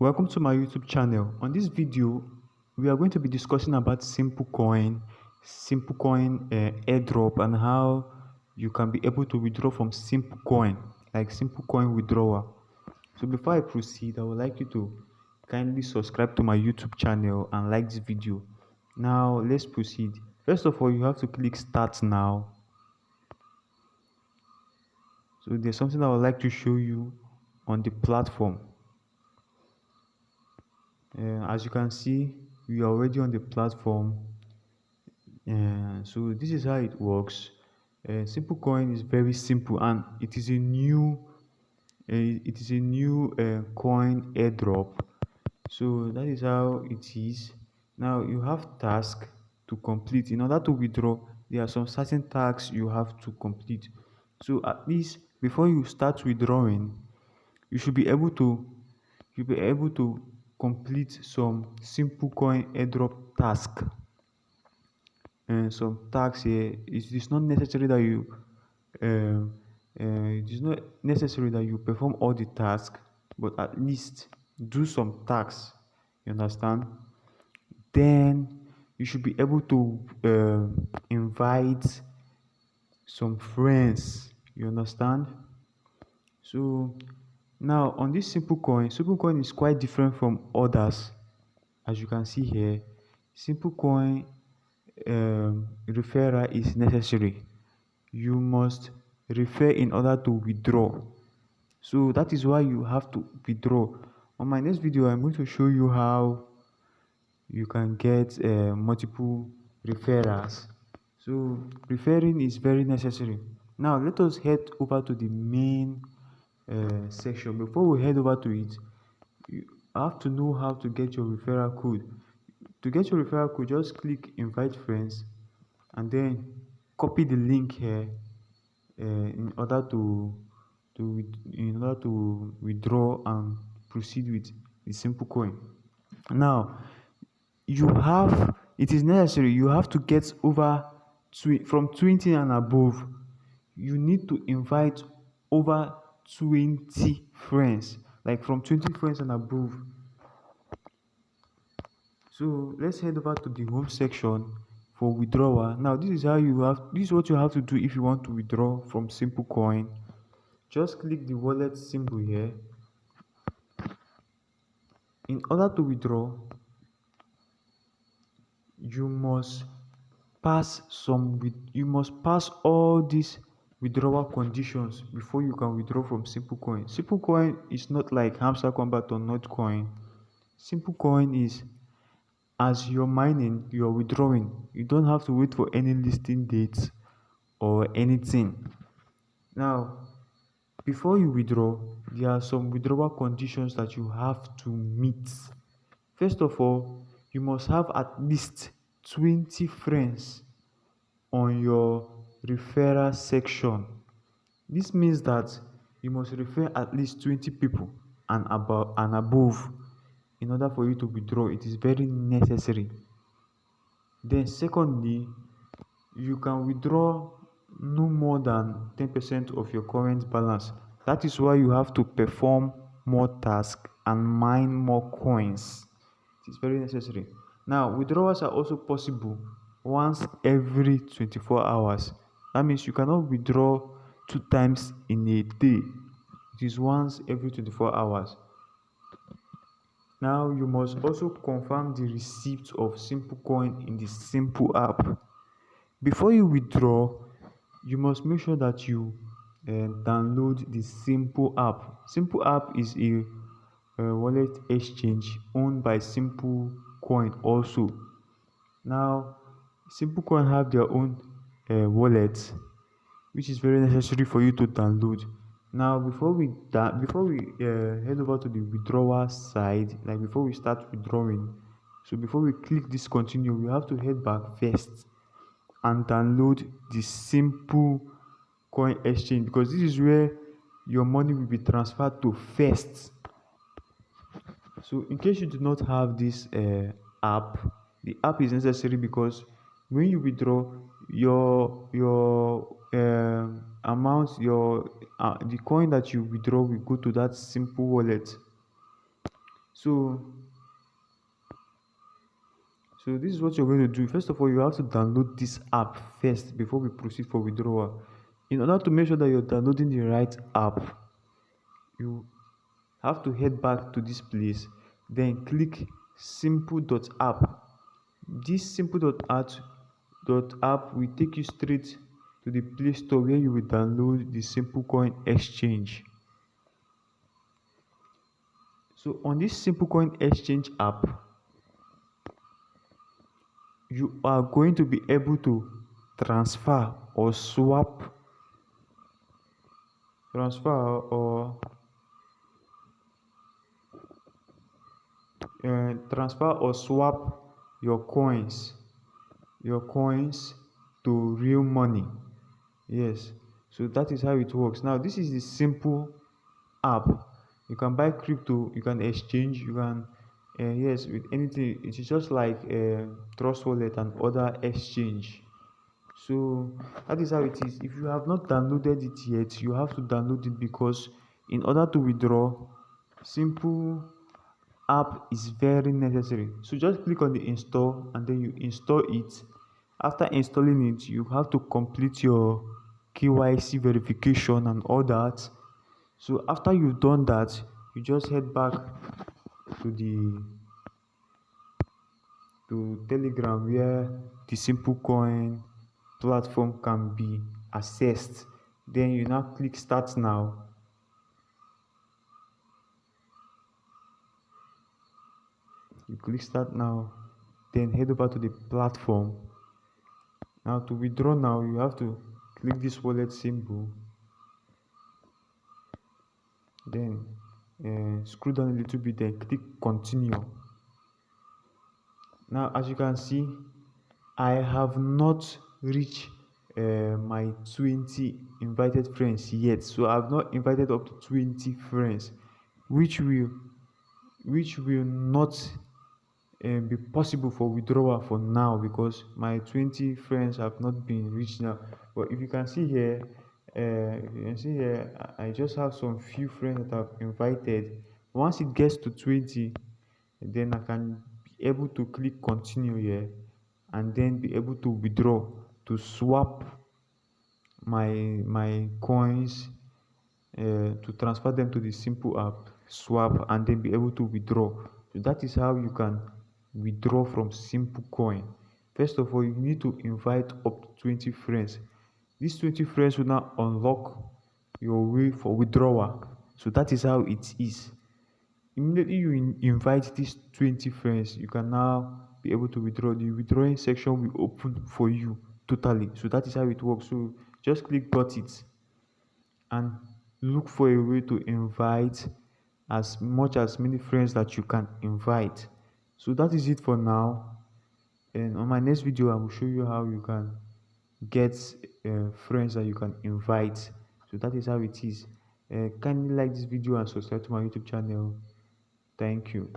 Welcome to my YouTube channel. On this video, we are going to be discussing about Simple Coin airdrop, and how you can be able to withdraw from Simple Coin, like Simple Coin withdrawal. So before I proceed, I would like you to kindly subscribe to my YouTube channel and like this video. Now let's proceed. First of all, you have to click start now. So there's something I would like to show you on the platform. As you can see, we are already on the platform. So this is how it works. Simple coin is very simple, and it is a new coin airdrop. So that is how it is. Now you have task to complete. In order to withdraw, there are some certain tasks you have to complete. So at least before you start withdrawing, you should be able to complete some simple coin airdrop task. And some tasks here, it is not necessary that um, you perform all the tasks, but at least do some tasks. You understand? Then you should be able to invite some friends. You understand? So now on this simple coin is quite different from others. As you can see here, simple coin referral is necessary. You must refer in order to withdraw. So that is why you have to withdraw. On my next video, I'm going to show you how you can get multiple referrals. So referring is very necessary. Now let us head over to the main section. Before we head over to it, you have to know how to get your referral code. To get your referral code, just click invite friends and then copy the link here in order to withdraw and proceed with the simple coin. Now it is necessary you have to get over from 20 and above. You need to invite over 20 friends, like from 20 friends and above. So let's head over to the home section for withdrawal. Now this is what you have to do if you want to withdraw from simple coin. Just click the wallet symbol here. In order to withdraw, you must you must pass all these withdrawal conditions before you can withdraw from simple coin. Simple coin is not like hamster combat or notcoin. Simple coin is, as you're mining, you're withdrawing. You don't have to wait for any listing dates or anything. Now before you withdraw, there are some withdrawal conditions that you have to meet. First of all, you must have at least 20 friends on your referral section. This means that you must refer at least 20 people and above in order for you to withdraw. It is very necessary. Then secondly, you can withdraw no more than 10% of your current balance. That is why you have to perform more tasks and mine more coins. It is very necessary. Now withdrawals are also possible once every 24 hours. That means you cannot withdraw 2 times in a day. It is once every 24 hours. Now you must also confirm the receipt of simple coin in the simple app. Before you withdraw, you must make sure that you download the simple app. Simple app is a wallet exchange owned by simple coin also. Now simple coin have their own wallet, which is very necessary for you to download. Now before we head over to the withdrawal side, like before we start withdrawing, so before we click this continue, we have to head back first and download the simple coin exchange, because this is where your money will be transferred to first. So in case you do not have this app, the app is necessary, because when you withdraw your amount, the coin that you withdraw will go to that simple wallet. So so this is what you're going to do. First of all, you have to download this app first before we proceed for withdrawal. In order to make sure that you're downloading the right app, you have to head back to this place, then click simple.app. This simple.app will take you straight to the Play Store where you will download the Simple Coin Exchange. So on this Simple Coin Exchange app, you are going to be able to transfer or swap transfer or transfer or swap your coins to real money. Yes, so that is how it works. Now this is the simple app. You can buy crypto, you can exchange, you can yes, with anything. It is just like Trust Wallet and other exchange. So that is how it is. If you have not downloaded it yet, you have to download it, because in order to withdraw, simple app is very necessary. So just click on the install and then you install it. After installing it, you have to complete your KYC verification and all that. So after you've done that, you just head back to the to Telegram, where the Simple Coin platform can be accessed. Then you now click start now. You click start now, then head over to the platform. Now to withdraw now, you have to click this wallet symbol, then scroll down a little bit, then click continue. Now as you can see, I have not reached my 20 invited friends yet. So I've not invited up to 20 friends, which will not be possible for withdrawal for now, because my 20 friends have not been reached now. But if you can see here, I just have some few friends that I've invited. Once it gets to 20, then I can be able to click continue here, and then be able to withdraw, to swap my coins, to transfer them to the simple app, swap, and then be able to withdraw. So that is how you can withdraw from Simple Coin. First of all, you need to invite up to 20 friends. These 20 friends will now unlock your way for withdrawal. So that is how it is. Immediately you invite these 20 friends, you can now be able to withdraw. The withdrawing section will open for you totally. So that is how it works. So just click got it and look for a way to invite as many friends that you can invite. So that is it for now, and on my next video I will show you how you can get friends that you can invite. So that is how it is. Kindly like this video and subscribe to my YouTube channel. Thank you.